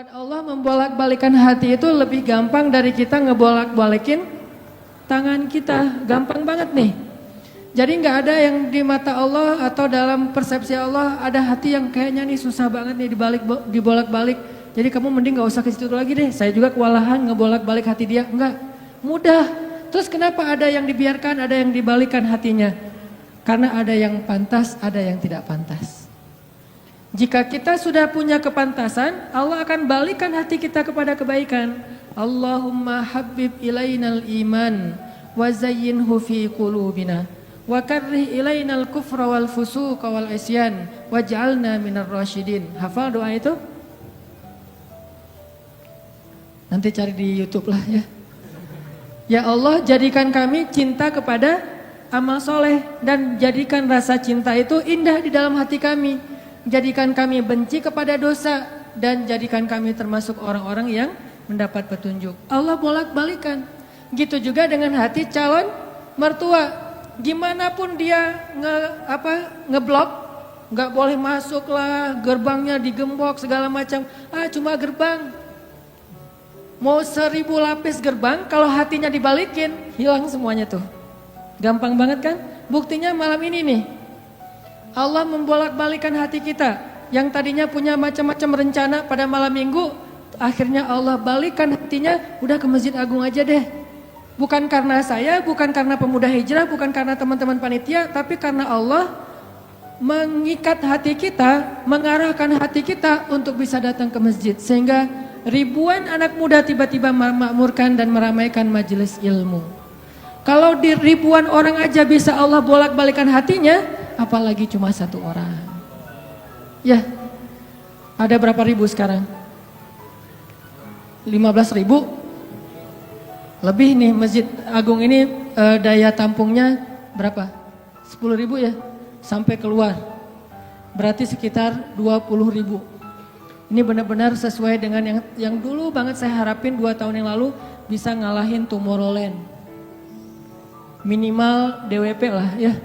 Buat Allah membolak-balikan hati itu lebih gampang dari kita ngebolak-balikin tangan kita. Gampang banget nih. Jadi nggak ada yang di mata Allah atau dalam persepsi Allah ada hati yang kayaknya nih susah banget nih dibolak-balik. Jadi kamu mending nggak usah ke situ lagi deh. Saya juga kewalahan ngebolak-balik hati dia. Enggak, mudah. Terus kenapa ada yang dibiarkan, ada yang dibalikan hatinya? Karena ada yang pantas, ada yang tidak pantas. Jika kita sudah punya kepantasan, Allah akan balikan hati kita kepada kebaikan. Allahumma habbib ilainal iman wa zayyinhu fi qulubina wa karrih ilainal kufra wal fusuqa wal isyan waj'alna minar rasyidin. Hafal doa itu? Nanti cari di YouTube lah ya. Ya Allah, jadikan kami cinta kepada amal soleh dan jadikan rasa cinta itu indah di dalam hati kami. Jadikan kami benci kepada dosa dan jadikan kami termasuk orang-orang yang mendapat petunjuk. Allah bolak-balikan. Gitu juga dengan hati calon mertua. Gimana pun dia ngeblok, nggak boleh masuk lah, gerbangnya digembok segala macam. Cuma gerbang. Mau 1000 lapis gerbang, kalau hatinya dibalikin, hilang semuanya tuh. Gampang banget kan? Buktinya malam ini nih. Allah membolak-balikan hati kita yang tadinya punya macam-macam rencana pada malam minggu, akhirnya Allah balikan hatinya, udah ke Masjid Agung aja deh. Bukan karena saya, bukan karena pemuda hijrah, bukan karena teman-teman panitia, tapi karena Allah mengikat hati kita, mengarahkan hati kita untuk bisa datang ke masjid. Sehingga ribuan anak muda tiba-tiba memakmurkan dan meramaikan majelis ilmu. Kalau di ribuan orang aja bisa Allah bolak-balikan hatinya, apalagi cuma satu orang. Ya, ada berapa ribu sekarang? 15.000? Lebih nih Masjid Agung ini daya tampungnya berapa? 10.000 ya? Sampai keluar. Berarti sekitar 20.000. Ini benar-benar sesuai dengan yang dulu banget saya harapin 2 tahun yang lalu bisa ngalahin Tomorrowland. Minimal DWP lah ya.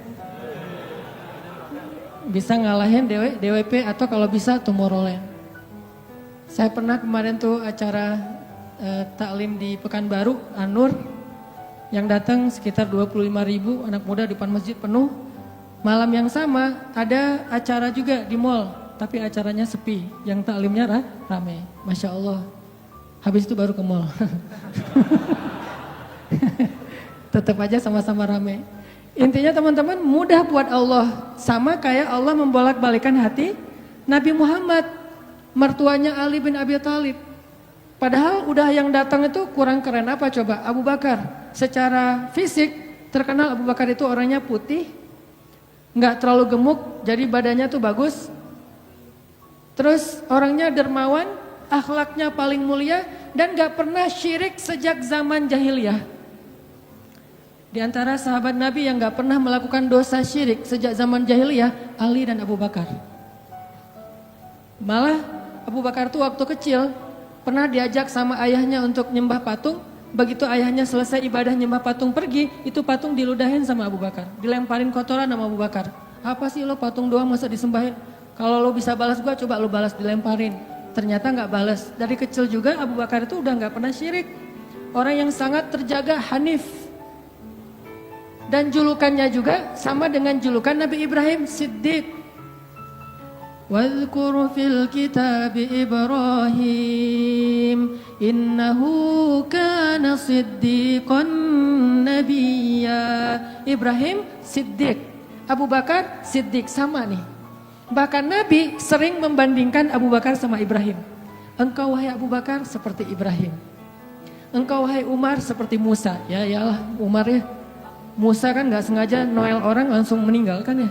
Bisa ngalahin DWP atau kalau bisa Tomorrowland. Saya pernah kemarin tuh acara taklim di Pekanbaru, An-Nur, yang datang sekitar 25.000 anak muda di depan masjid penuh. Malam yang sama ada acara juga di mall, tapi acaranya sepi, yang taklimnya rame. Masya Allah. Habis itu baru ke mall. Tetap aja sama-sama rame. Intinya teman-teman mudah buat Allah. Sama kayak Allah membolak-balikan hati Nabi Muhammad, mertuanya Ali bin Abi Thalib. Padahal udah yang datang itu kurang keren apa coba? Abu Bakar. Secara fisik terkenal Abu Bakar itu orangnya putih, nggak terlalu gemuk, jadi badannya tuh bagus. Terus orangnya dermawan, akhlaknya paling mulia dan nggak pernah syirik sejak zaman jahiliyah. Di antara sahabat Nabi yang gak pernah melakukan dosa syirik sejak zaman jahiliyah, Ali dan Abu Bakar. Malah Abu Bakar tuh waktu kecil pernah diajak sama ayahnya untuk nyembah patung. Begitu ayahnya selesai ibadah nyembah patung pergi, itu patung diludahin sama Abu Bakar. Dilemparin kotoran sama Abu Bakar. Apa sih lo patung doang masa disembahin? Kalau lo bisa balas gua, coba lo balas, dilemparin. Ternyata gak balas. Dari kecil juga Abu Bakar itu udah gak pernah syirik. Orang yang sangat terjaga, hanif. Dan julukannya juga sama dengan julukan Nabi Ibrahim, Siddiq. Wadhkur fil kitab Ibrahim innahu kana siddiqan nabiyya. Ibrahim Siddiq, Abu Bakar Siddiq, sama nih. Bahkan Nabi sering membandingkan Abu Bakar sama Ibrahim. Engkau wahai Abu Bakar seperti Ibrahim. Engkau wahai Umar seperti Musa. Ya iyalah Umar ya. Musa kan gak sengaja Noel orang langsung meninggal kan ya.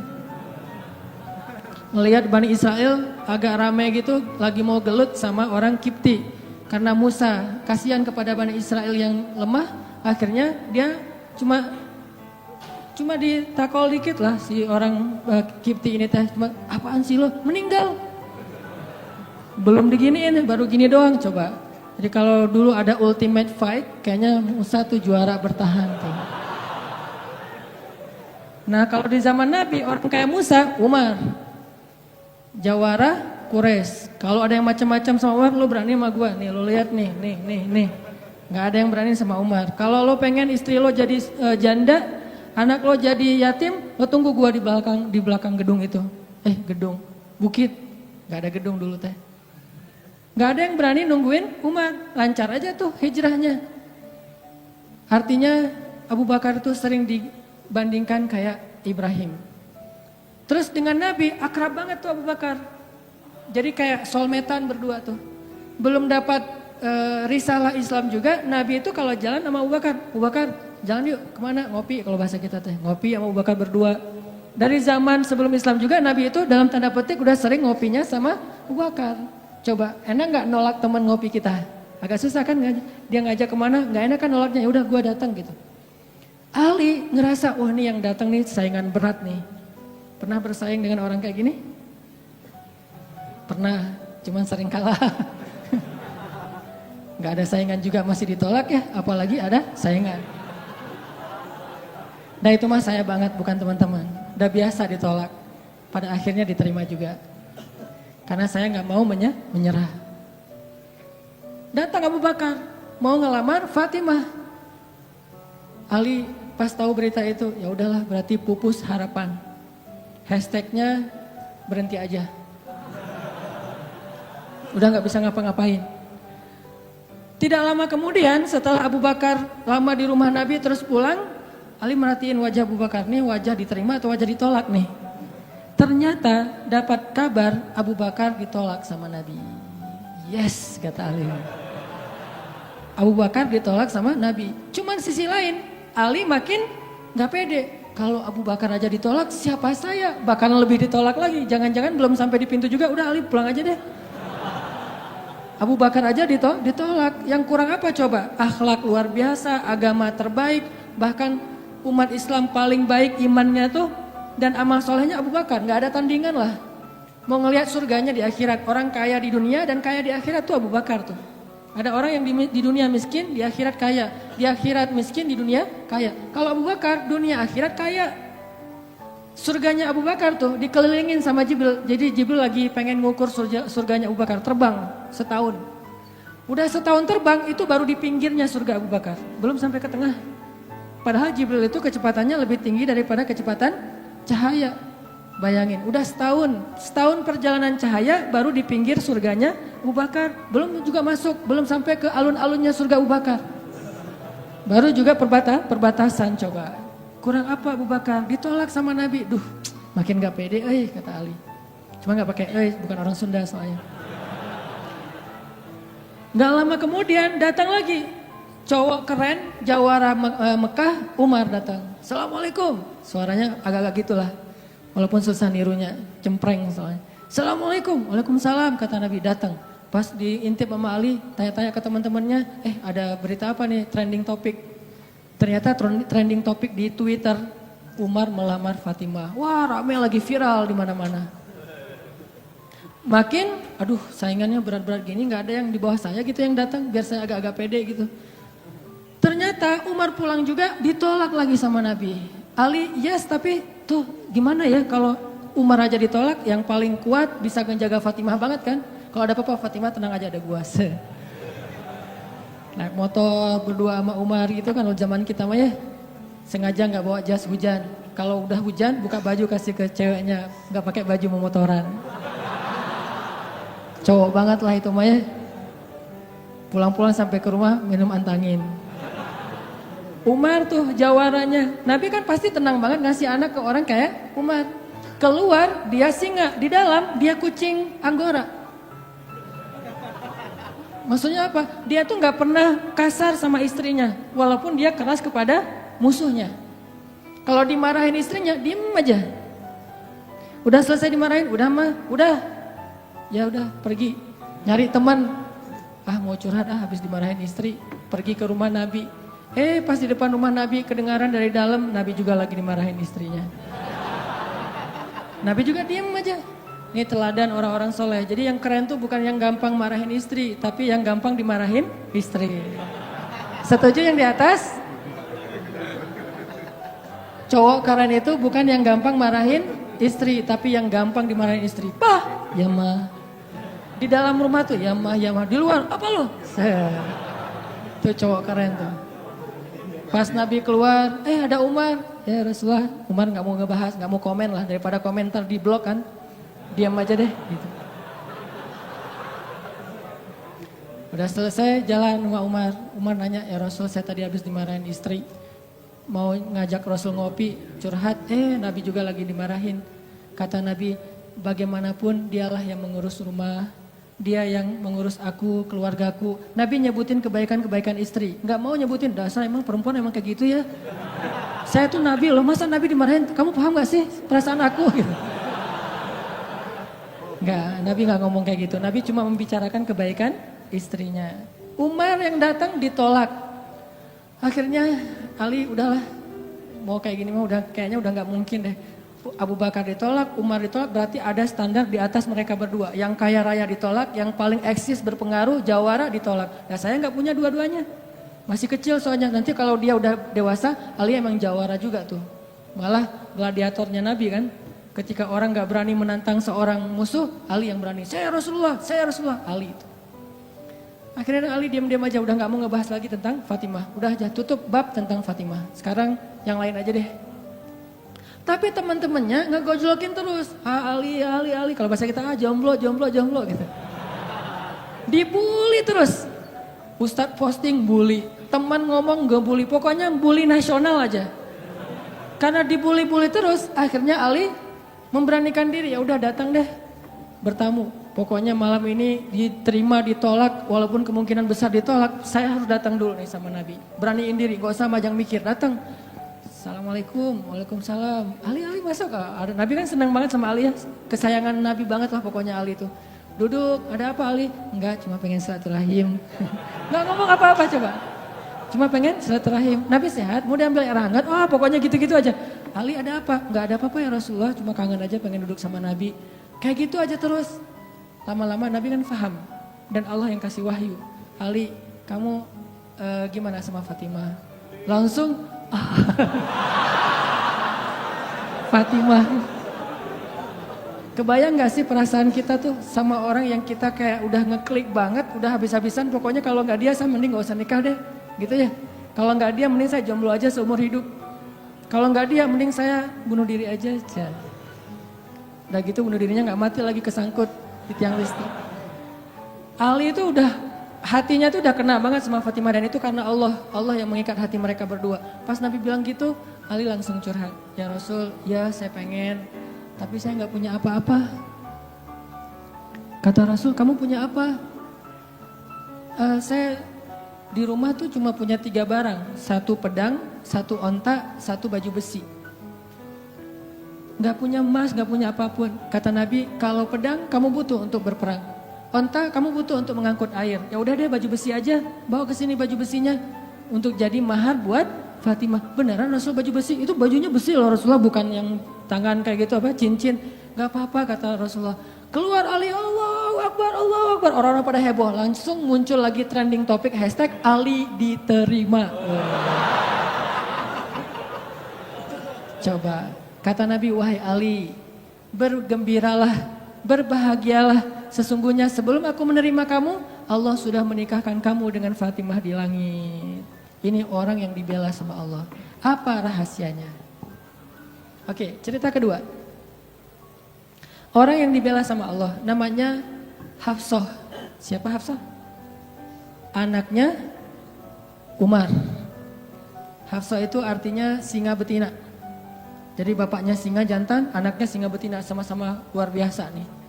Ngelihat Bani Israel agak ramai gitu, lagi mau gelut sama orang Kipti. Karena Musa kasihan kepada Bani Israel yang lemah, akhirnya dia cuma ditakol dikit lah si orang Kipti ini teh. Cuma apaan sih lo? Meninggal. Belum diginiin, baru gini doang coba. Jadi kalau dulu ada ultimate fight, kayaknya Musa tuh juara bertahan tuh. Nah kalau di zaman Nabi orang kayak Musa, Umar, jawara Quraisy. Kalau ada yang macam-macam sama Umar, lo berani sama gua. Nih lo lihat nih. Nggak ada yang berani sama Umar. Kalau lo pengen istri lo jadi janda, anak lo jadi yatim, lo tunggu gua di belakang gedung itu. Gedung, bukit. Nggak ada gedung dulu teh. Nggak ada yang berani nungguin Umar. Lancar aja tuh hijrahnya. Artinya Abu Bakar tuh sering dibandingkan kayak Ibrahim. Terus dengan Nabi akrab banget tuh Abu Bakar. Jadi kayak soulmate-an berdua tuh. Belum dapat risalah Islam juga, Nabi itu kalau jalan sama Abu Bakar, jalan yuk kemana? Ngopi, kalau bahasa kita teh. Ngopi sama Abu Bakar berdua. Dari zaman sebelum Islam juga Nabi itu dalam tanda petik udah sering ngopinya sama Abu Bakar. Coba, enak gak nolak teman ngopi kita? Agak susah kan, dia ngajak kemana, gak enak kan nolaknya, ya udah gue datang gitu. Ali ngerasa, wah nih yang datang nih saingan berat nih. Pernah bersaing dengan orang kayak gini? Pernah, cuman sering kalah. Gak ada saingan juga masih ditolak ya, apalagi ada saingan. Nah itu mah saya banget, bukan teman-teman. Udah biasa ditolak, pada akhirnya diterima juga. Karena saya gak mau menyerah. Datang Abu Bakar, mau ngelamar Fatimah. Ali pas tahu berita itu, ya udahlah berarti pupus harapan. Hashtagnya berhenti aja. Udah gak bisa ngapa-ngapain. Tidak lama kemudian setelah Abu Bakar lama di rumah Nabi terus pulang, Ali merhatiin wajah Abu Bakar, nih wajah diterima atau wajah ditolak nih. Ternyata dapat kabar Abu Bakar ditolak sama Nabi. Yes, kata Ali. Abu Bakar ditolak sama Nabi. Cuman sisi lain, Ali makin gak pede. Kalau Abu Bakar aja ditolak, siapa saya? Bahkan lebih ditolak lagi. Jangan-jangan belum sampai di pintu juga, udah Ali pulang aja deh. Abu Bakar aja ditolak. Yang kurang apa coba? Akhlak luar biasa, agama terbaik, bahkan umat Islam paling baik imannya tuh dan amal solehnya Abu Bakar. Gak ada tandingan lah. Mau ngelihat surganya di akhirat. Orang kaya di dunia dan kaya di akhirat tuh Abu Bakar tuh. Ada orang yang di dunia miskin, di akhirat kaya. Di akhirat miskin, di dunia kaya. Kalau Abu Bakar, dunia akhirat kaya. Surganya Abu Bakar tuh dikelilingin sama Jibril. Jadi Jibril lagi pengen ngukur surganya Abu Bakar. Terbang setahun. Udah setahun terbang, itu baru di pinggirnya surga Abu Bakar. Belum sampai ke tengah. Padahal Jibril itu kecepatannya lebih tinggi daripada kecepatan cahaya. Bayangin, udah setahun perjalanan cahaya baru di pinggir surganya Abu Bakar. Belum juga masuk, belum sampai ke alun-alunnya surga Abu Bakar. Baru juga perbatasan coba. Kurang apa Abu Bakar? Ditolak sama Nabi. Duh, makin gak pede, kata Ali. Cuma gak pakai, bukan orang Sunda soalnya. Gak lama kemudian datang lagi. Cowok keren, jawara Mekah, Umar datang. Assalamualaikum. Suaranya agak-agak gitulah. Walaupun susah nirunya, cempreng soalnya. Assalamualaikum, waalaikumsalam, kata Nabi datang. Pas diintip sama Ali, tanya-tanya ke teman-temannya, ada berita apa nih, trending topik. Ternyata trending topik di Twitter, Umar melamar Fatimah. Wah rame lagi viral di mana-mana. Makin, saingannya berat-berat gini, gak ada yang di bawah saya gitu yang datang, biar saya agak-agak pede gitu. Ternyata Umar pulang juga ditolak lagi sama Nabi. Ali, yes tapi tuh gimana ya kalau Umar aja ditolak, yang paling kuat bisa menjaga Fatimah banget kan. Kalau ada apa-apa Fatimah tenang aja ada gua. Naik motor berdua sama Umar gitu kan, kalau zaman kita mah ya. Sengaja gak bawa jas hujan. Kalau udah hujan buka baju kasih ke ceweknya, gak pakai baju memotoran. Cowok banget lah itu mah ya. Pulang-pulang sampai ke rumah minum antangin. Umar tuh jawarannya, Nabi kan pasti tenang banget ngasih anak ke orang kayak Umar. Keluar dia singa, di dalam dia kucing Anggora. Maksudnya apa? Dia tuh gak pernah kasar sama istrinya, walaupun dia keras kepada musuhnya. Kalau dimarahin istrinya, diem aja. Udah selesai dimarahin, udah. Ya udah pergi, nyari teman. Mau curhat habis dimarahin istri, pergi ke rumah Nabi. Pas di depan rumah Nabi kedengaran dari dalam, Nabi juga lagi dimarahin istrinya. Nabi juga diem aja. Ini teladan orang-orang soleh. Jadi yang keren tuh bukan yang gampang marahin istri, tapi yang gampang dimarahin istri. Setuju yang di atas? Cowok keren itu bukan yang gampang marahin istri, tapi yang gampang dimarahin istri. Ya mah, Di dalam rumah tuh ya mah, di luar apa lo? Tuh cowok keren tuh. Pas Nabi keluar, ada Umar. Ya Rasulullah, Umar nggak mau ngebahas, nggak mau komen lah, daripada komentar di blog kan, diam aja deh. Gitu. Udah selesai jalan sama Umar. Umar nanya, ya Rasul saya tadi habis dimarahin istri. Mau ngajak Rasul ngopi, curhat, Nabi juga lagi dimarahin. Kata Nabi, bagaimanapun dialah yang mengurus rumah. Dia yang mengurus aku, keluargaku. Nabi nyebutin kebaikan-kebaikan istri. Nggak mau nyebutin, dasar emang perempuan emang kayak gitu ya. Saya tuh Nabi loh, masa Nabi dimarahin? Kamu paham gak sih perasaan aku? Gitu. Nggak, Nabi nggak ngomong kayak gitu. Nabi cuma membicarakan kebaikan istrinya. Umar yang datang ditolak. Akhirnya Ali udahlah, mau kayak gini mah kayaknya udah nggak mungkin deh. Abu Bakar ditolak, Umar ditolak, berarti ada standar di atas mereka berdua. Yang kaya raya ditolak, yang paling eksis berpengaruh, jawara ditolak. Nah saya nggak punya dua-duanya. Masih kecil soalnya, nanti kalau dia udah dewasa, Ali emang jawara juga tuh. Malah gladiatornya Nabi kan. Ketika orang nggak berani menantang seorang musuh, Ali yang berani. Saya Rasulullah, Ali itu. Akhirnya Ali diam-diam aja, udah nggak mau ngebahas lagi tentang Fatimah. Udah aja tutup bab tentang Fatimah. Sekarang yang lain aja deh. Tapi teman-temannya ngegojlokin terus. Ali. Kalau bahasa kita jomblo gitu. Dibully terus. Ustadz posting bully. Teman ngomong gak bully. Pokoknya bully nasional aja. Karena dibully-bully terus. Akhirnya Ali memberanikan diri. Ya udah datang deh. Bertamu. Pokoknya malam ini diterima, ditolak. Walaupun kemungkinan besar ditolak. Saya harus datang dulu nih sama Nabi. Beraniin diri. Gak usah majang mikir. Datang. Assalamualaikum, waalaikumsalam. Ali masuk. Nabi kan senang banget sama Ali ya. Kesayangan Nabi banget lah pokoknya Ali itu. Duduk, ada apa Ali? Enggak, cuma pengen silaturahim. Enggak ngomong apa-apa coba. Cuma pengen silaturahim. Nabi sehat, mau diambil air hangat. Oh pokoknya gitu-gitu aja. Ali ada apa? Enggak ada apa-apa ya Rasulullah. Cuma kangen aja pengen duduk sama Nabi. Kayak gitu aja terus. Lama-lama Nabi kan paham. Dan Allah yang kasih wahyu. Ali, kamu gimana sama Fatimah? Langsung Fatimah. Kebayang gak sih perasaan kita tuh sama orang yang kita kayak udah ngeklik banget, udah habis-habisan, pokoknya kalau gak dia saya mending gak usah nikah deh, gitu ya. Kalau gak dia mending saya jomblo aja seumur hidup. Kalau gak dia mending saya bunuh diri aja. Udah gitu bunuh dirinya gak mati lagi kesangkut di tiang listrik. Ali itu udah hatinya tuh udah kena banget sama Fatimah dan itu karena Allah yang mengikat hati mereka berdua. Pas Nabi bilang gitu, Ali langsung curhat. Ya Rasul, ya saya pengen, tapi saya nggak punya apa-apa. Kata Rasul, kamu punya apa? Saya di rumah tuh cuma punya 3 barang, 1 pedang, 1 onta, 1 baju besi. Nggak punya emas, nggak punya apapun. Kata Nabi, kalau pedang kamu butuh untuk berperang. Onta kamu butuh untuk mengangkut air. Ya udah deh baju besi aja. Bawa ke sini baju besinya untuk jadi mahar buat Fatimah. Beneran Rasul baju besi? Itu bajunya besi loh Rasulullah, bukan yang tangan kayak gitu apa cincin. Gak apa-apa kata Rasulullah. Keluar Ali, Allahu Akbar, Allahu Akbar. Orang-orang pada heboh. Langsung muncul lagi trending topik hashtag Ali diterima. Coba kata Nabi, wahai Ali, bergembiralah, berbahagialah. Sesungguhnya sebelum aku menerima kamu, Allah sudah menikahkan kamu dengan Fatimah di langit. Ini orang yang dibela sama Allah. Apa rahasianya? Oke, cerita kedua. Orang yang dibela sama Allah namanya Hafsah. Siapa Hafsah? Anaknya Umar. Hafsah itu artinya singa betina. Jadi bapaknya singa jantan, anaknya singa betina, sama-sama luar biasa nih.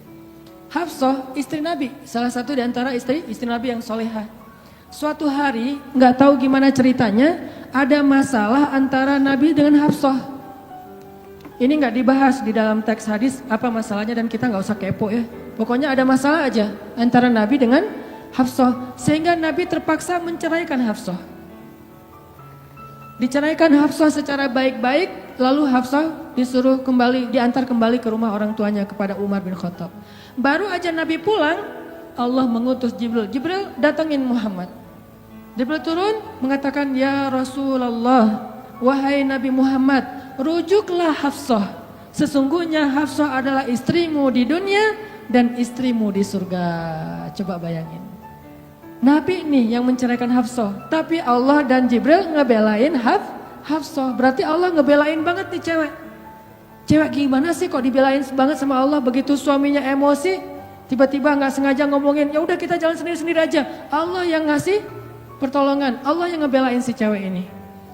Hafsah istri Nabi, salah satu di antara istri Nabi yang solehah. Suatu hari nggak tahu gimana ceritanya, ada masalah antara Nabi dengan Hafsah. Ini nggak dibahas di dalam teks hadis apa masalahnya dan kita nggak usah kepo ya. Pokoknya ada masalah aja antara Nabi dengan Hafsah, sehingga Nabi terpaksa menceraikan Hafsah. Diceraikan Hafsah secara baik-baik, lalu Hafsah disuruh diantar kembali ke rumah orang tuanya kepada Umar bin Khattab. Baru aja Nabi pulang, Allah mengutus Jibril. Jibril datangin Muhammad. Jibril turun mengatakan, ya Rasulullah, wahai Nabi Muhammad, rujuklah Hafsah. Sesungguhnya Hafsah adalah istrimu di dunia, dan istrimu di surga. Coba bayangin. Nabi nih yang menceraikan Hafsah, tapi Allah dan Jibril ngebelain Hafsah. Berarti Allah ngebelain banget nih cewek. Cewek gimana sih kok dibelain banget sama Allah? Begitu suaminya emosi, tiba-tiba nggak sengaja ngomongin, ya udah kita jalan sendiri-sendiri aja. Allah yang ngasih pertolongan, Allah yang ngebelain si cewek ini.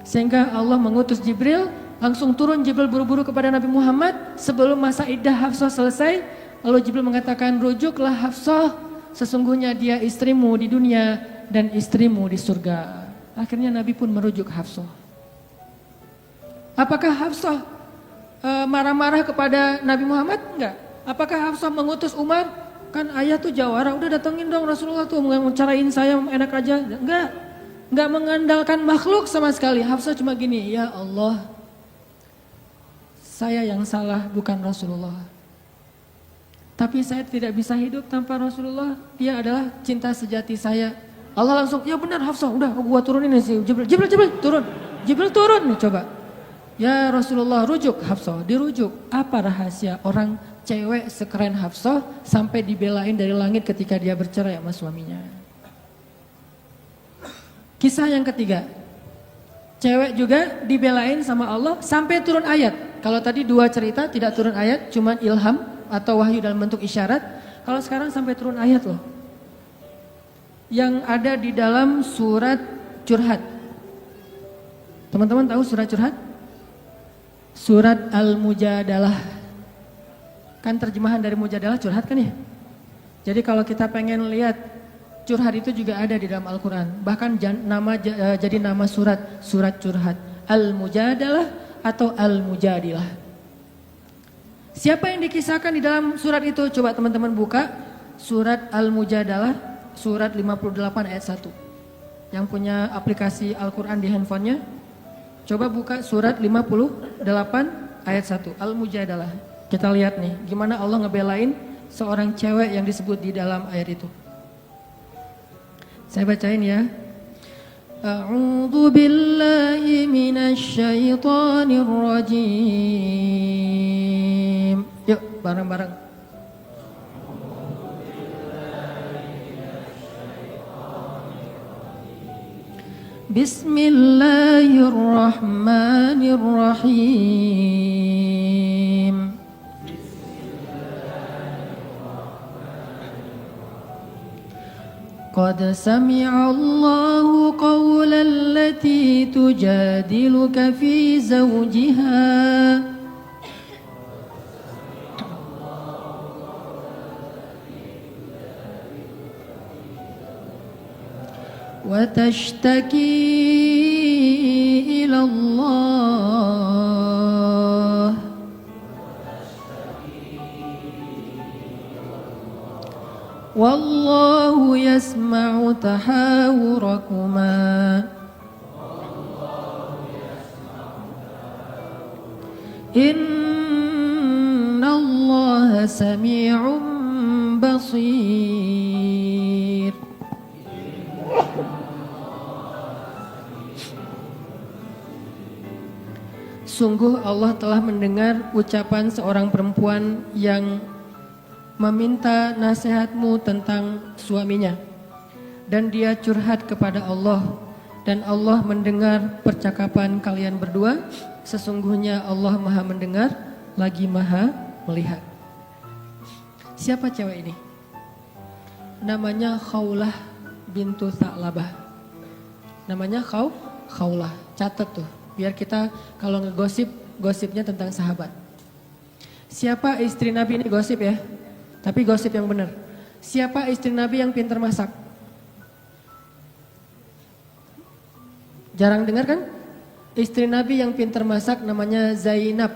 Sehingga Allah mengutus Jibril, langsung turun Jibril buru-buru kepada Nabi Muhammad sebelum masa iddah Hafsah selesai. Lalu Jibril mengatakan, rujuklah Hafsah, sesungguhnya dia istrimu di dunia dan istrimu di surga. Akhirnya Nabi pun merujuk Hafsah. Apakah Hafsah marah-marah kepada Nabi Muhammad? Enggak. Apakah Hafsah mengutus Umar? Kan ayah tuh jawara, udah datengin dong Rasulullah tuh mencarain saya enak aja. Enggak mengandalkan makhluk sama sekali. Hafsah cuma gini, ya Allah, saya yang salah bukan Rasulullah. Tapi saya tidak bisa hidup tanpa Rasulullah. Dia adalah cinta sejati saya. Allah langsung, ya benar Hafsah, udah gua turunin sih. Jibril turun. Jibril turun nih coba. Ya Rasulullah, rujuk Hafsah, dirujuk. Apa rahasia orang cewek sekeren Hafsah sampai dibelain dari langit ketika dia bercerai sama suaminya? Kisah yang ketiga, cewek juga dibelain sama Allah sampai turun ayat. Kalau tadi dua cerita tidak turun ayat, cuman ilham atau wahyu dalam bentuk isyarat. Kalau sekarang sampai turun ayat loh. Yang ada di dalam surat Curhat. Teman-teman tahu surat Curhat? Surat Al-Mujadalah. Kan terjemahan dari Mujadalah curhat kan ya? Jadi kalau kita pengen lihat curhat itu juga ada di dalam Al-Quran. Bahkan jadi nama surat Curhat. Al-Mujadalah atau Al-Mujadilah. Siapa yang dikisahkan di dalam surat itu? Coba teman-teman buka surat Al-Mujadalah, surat 58 ayat 1. Yang punya aplikasi Al-Quran di handphonenya, coba buka surat 58 ayat 1, Al-Mujadalah. Kita lihat nih, gimana Allah ngebelain seorang cewek yang disebut di dalam ayat itu. Saya bacain ya. A'udzu billahi minasy syaithanir rajim. Yuk, bareng-bareng. Bismillahirrahmanirrahim. Qad sami'a Allahu qawla allati tujadiluka fi zawjiha وتشتكي إلى الله والله يسمع تحاوركما إن الله سميع بصير. Sungguh Allah telah mendengar ucapan seorang perempuan yang meminta nasihatmu tentang suaminya. Dan dia curhat kepada Allah. Dan Allah mendengar percakapan kalian berdua. Sesungguhnya Allah maha mendengar, lagi maha melihat. Siapa cewek ini? Namanya Khawlah bintu Tha'labah. Namanya Khawlah. Catat tuh. Biar kita kalau ngegosip, gosipnya tentang sahabat. Siapa istri Nabi ini gosip ya? Tapi gosip yang benar. Siapa istri Nabi yang pintar masak? Jarang dengar kan? Istri Nabi yang pintar masak namanya Zainab.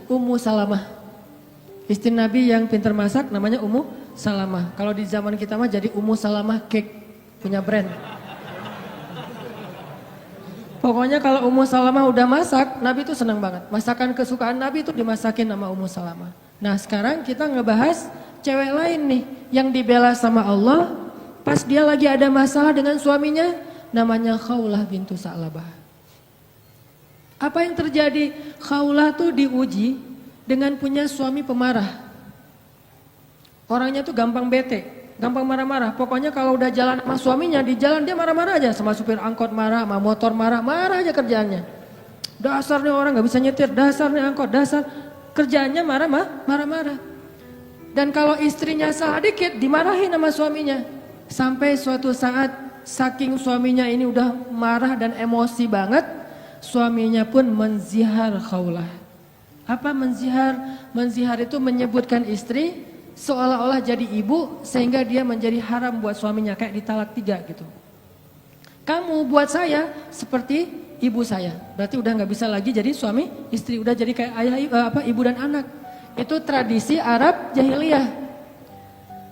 Ummu Salamah. Istri Nabi yang pintar masak namanya Ummu Salamah. Kalau di zaman kita mah jadi Ummu Salamah Cake, punya brand. Pokoknya kalau Ummu Salamah udah masak, Nabi tuh senang banget. Masakan kesukaan Nabi itu dimasakin sama Ummu Salamah. Nah sekarang kita ngebahas cewek lain nih yang dibela sama Allah pas dia lagi ada masalah dengan suaminya, namanya Khawlah bintu Tha'labah. Apa yang terjadi? Khawlah tuh diuji dengan punya suami pemarah. Orangnya tuh gampang bete, gampang marah-marah. Pokoknya kalau udah jalan sama suaminya, di jalan dia marah-marah aja. Sama supir angkot marah, sama motor marah, marah aja kerjaannya. Dasar nih orang gak bisa nyetir, dasar nih angkot, dasar. Kerjaannya marah-marah. Dan kalau istrinya salah dikit, dimarahin sama suaminya. Sampai suatu saat, saking suaminya ini udah marah dan emosi banget, suaminya pun menzihar khaulah. Apa menzihar? Menzihar itu menyebutkan istri seolah-olah jadi ibu sehingga dia menjadi haram buat suaminya, kayak ditalak 3 gitu. Kamu buat saya seperti ibu saya, berarti udah nggak bisa lagi jadi suami istri, udah jadi kayak ayah ibu dan anak. Itu tradisi Arab jahiliyah.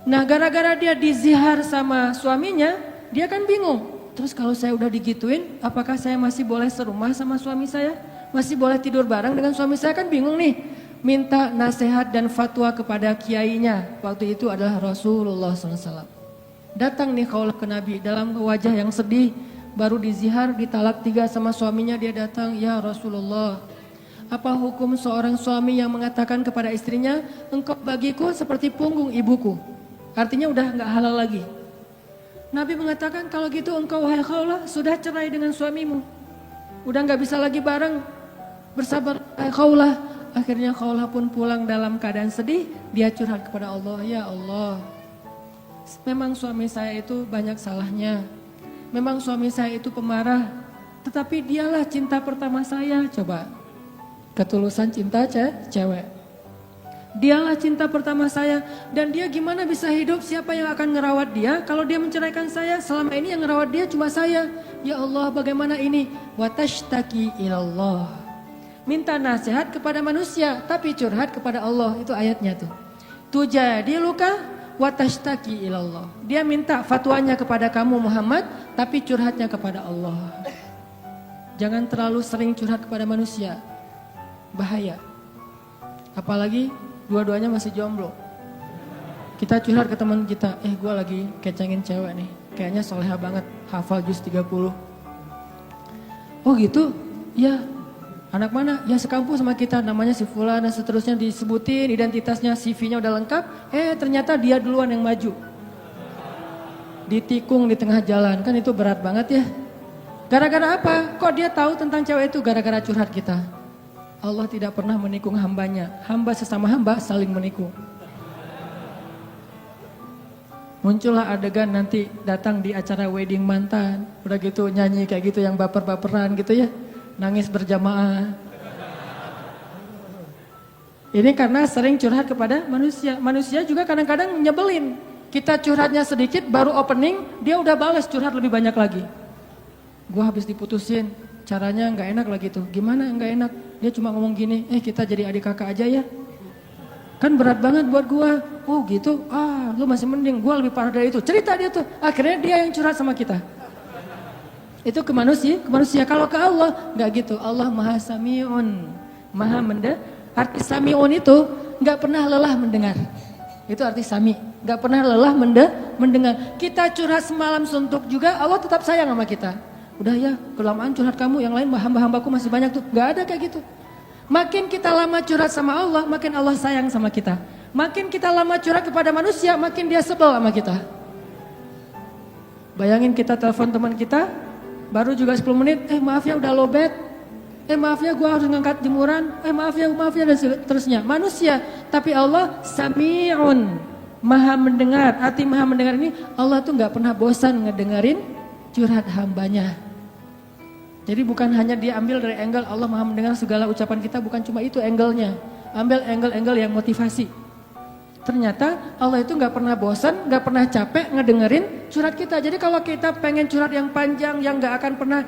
Nah gara-gara dia dizihar sama suaminya, dia kan bingung. Terus kalau saya udah digituin, apakah saya masih boleh serumah sama suami saya? Masih boleh tidur bareng dengan suami saya? Kan bingung nih. Minta nasihat dan fatwa kepada kiainya. Waktu itu adalah Rasulullah SAW. Datang nih khaulah ke Nabi dalam wajah yang sedih. Baru dizihar, ditalak 3 sama suaminya, dia datang, ya Rasulullah. Apa hukum seorang suami yang mengatakan kepada istrinya, engkau bagiku seperti punggung ibuku. Artinya udah gak halal lagi. Nabi mengatakan, kalau gitu engkau wahai khaulah sudah cerai dengan suamimu. Udah gak bisa lagi bareng, bersabar wahai khaulah. Akhirnya khaulah pun pulang dalam keadaan sedih, dia curhat kepada Allah, ya Allah, memang suami saya itu banyak salahnya, memang suami saya itu pemarah, tetapi dialah cinta pertama saya. Coba, ketulusan cinta cewek. Dialah cinta pertama saya, dan dia gimana bisa hidup, siapa yang akan ngerawat dia kalau dia menceraikan saya? Selama ini yang ngerawat dia cuma saya. Ya Allah, bagaimana ini? Wa tashtaki ilallah. Minta nasihat kepada manusia, tapi curhat kepada Allah. Itu ayatnya tuh. Tujadi luka wa tashtaki ilallah. Dia minta fatwanya kepada kamu Muhammad, tapi curhatnya kepada Allah. Jangan terlalu sering curhat kepada manusia. Bahaya. Apalagi dua-duanya masih jomblo. Kita curhat ke teman kita, gue lagi kecengin cewek nih. Kayaknya soleha banget, hafal juz 30. Oh gitu? Ya. Anak mana? Ya sekampus sama kita, namanya si Fulan dan seterusnya, disebutin identitasnya, CV-nya udah lengkap. Ternyata dia duluan yang maju. Ditikung di tengah jalan, kan itu berat banget ya. Gara-gara apa? Kok dia tahu tentang cewek itu? Gara-gara curhat kita. Allah tidak pernah menikung hambanya. Hamba sesama hamba saling menikung. Muncullah adegan nanti datang di acara wedding mantan. Udah gitu nyanyi kayak gitu yang baper-baperan gitu ya. Nangis berjamaah. Ini karena sering curhat kepada manusia. Manusia juga kadang-kadang nyebelin. Kita curhatnya sedikit, baru opening, dia udah balas curhat lebih banyak lagi. Gua habis diputusin, caranya nggak enak lagi tuh. Gimana nggak enak? Dia cuma ngomong gini, kita jadi adik kakak aja ya. Kan berat banget buat gua. Oh gitu, lu masih mending, gua lebih parah dari itu. Cerita dia tuh, akhirnya dia yang curhat sama kita. Itu ke manusia. Kalau ke Allah nggak gitu. Allah Maha Sami'un, Maha mendengar. Arti Sami'un itu nggak pernah lelah mendengar. Itu arti Sami. Nggak pernah lelah mendengar. Kita curhat semalam suntuk juga, Allah tetap sayang sama kita. Udah ya, kelamaan curhat kamu, yang lain hamba-hambaku masih banyak tuh. Nggak ada kayak gitu. Makin kita lama curhat sama Allah, makin Allah sayang sama kita. Makin kita lama curhat kepada manusia, makin dia sebel sama kita. Bayangin kita telepon teman kita, baru juga 10 menit, maaf ya udah lowbat, maaf ya gue harus ngangkat jemuran, maaf ya dan seterusnya. Manusia, tapi Allah Sami'un, Maha mendengar. Arti Maha mendengar ini, Allah tuh gak pernah bosan ngedengerin curhat hambanya. Jadi bukan hanya diambil dari angle Allah Maha mendengar segala ucapan kita, bukan cuma itu angle-nya. Ambil angle-angle yang motivasi. Ternyata Allah itu gak pernah bosan, gak pernah capek ngedengerin curhat kita. Jadi kalau kita pengen curhat yang panjang, yang gak akan pernah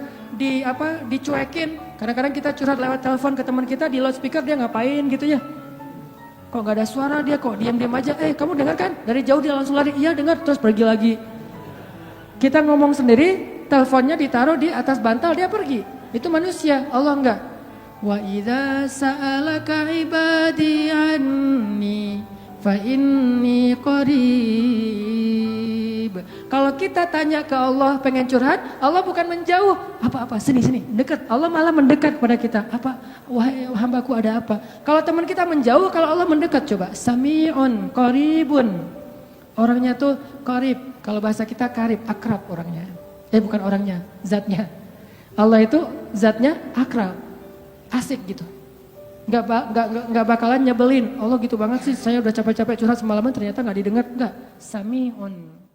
dicuekin. Kadang-kadang kita curhat lewat telepon ke teman kita, di loudspeaker dia ngapain gitu ya. Kok gak ada suara dia, kok diam-diam aja. Kamu dengar kan? Dari jauh dia langsung lari, iya dengar, terus pergi lagi. Kita ngomong sendiri, teleponnya ditaruh di atas bantal, dia pergi. Itu manusia, Allah enggak. Wa idza sa'alaka ibadi anni fa inni qarib. Kalau kita tanya ke Allah pengen curhat, Allah bukan menjauh. Apa-apa, sini, dekat. Allah malah mendekat kepada kita. Apa? Wahai hambaku ada apa? Kalau teman kita menjauh, kalau Allah mendekat coba. Sami'un qaribun. Orangnya tuh qarib, kalau bahasa kita karib, akrab orangnya. Bukan orangnya, zatnya. Allah itu zatnya akrab, asik gitu. Nggak bakalan nyebelin. Allah gitu banget sih, saya udah capek-capek curhat semalaman ternyata nggak didengar, nggak. Sami'un.